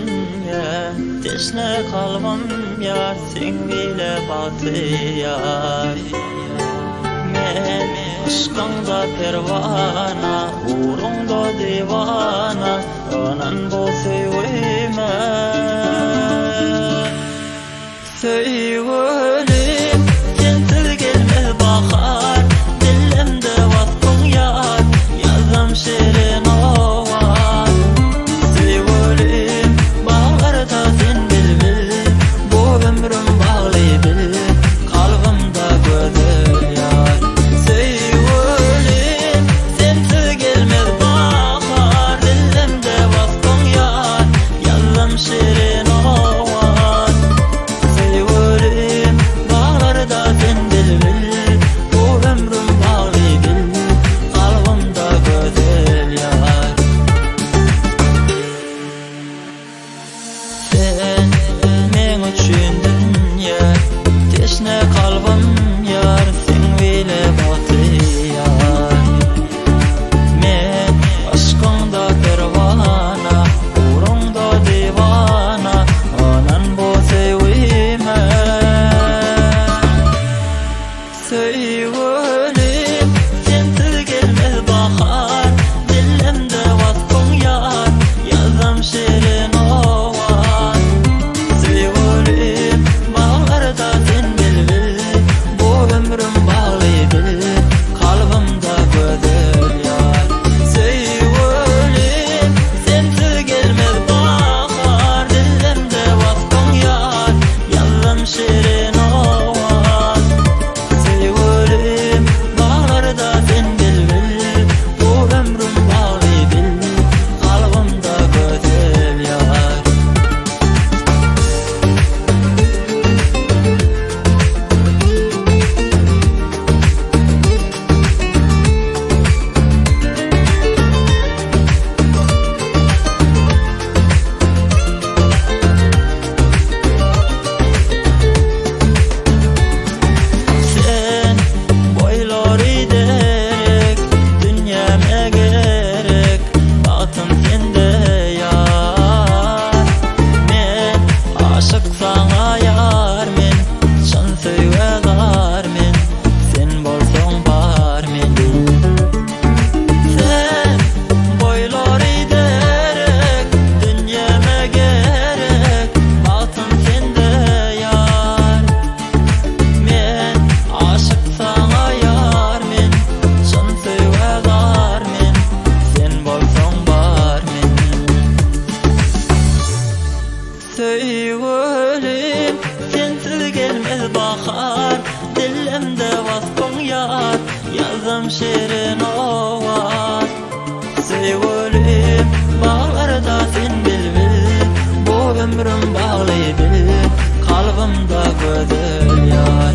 dünya teşne kalbim yar sen bile bahtiyar men aşkında pervana uğrunda divana anan bu sevime sevgilim sensiz gelmez bahar dilimde vatkın yar yazdım şirin ovar sevgilim bağlarda sen bilbil bu ömrüm bağlıydı kalbimda güzel yar sevgilim sensiz gelmez bahar dilimde vatkın yar yazdım şirin ovar sevgilim bağlarda sen bilbil bu ömrüm bağlıydı kalbimda güzel yar sen men üçün dünya teşne kalbim yar sen bile bahtiyar men aşkında pervana uğrunda divana anan bu sevime sevgilim sensiz gelmez bahar dilimde vatkın yar yazdım şirin ovar sevgilim bağlarda sen bilbil bu ömrüm bağlıydı kalbimda güzel yar sevgilim sensiz gelmez bahar dilimde vatkın yar yazdım şirin ovar sevgilim bağlarda sen bilbil bu ömrüm bağlıydı kalbimda güzel yar sen boyları derek dünyama gerek baktım sende yar men aşık sana yar men şan sevdar men sen bolsong bar men sen boyları derek dünyama gerek baktım sende yar men aşık sana yar men şan sevdar men sen bolsong bar men sevgilim sensiz gelmez bahar dilimde vatkın yar yazdım şirin ovar sevgilim bağlarda sen bilbil bu ömrüm bağlıydı kalbimda güzel yar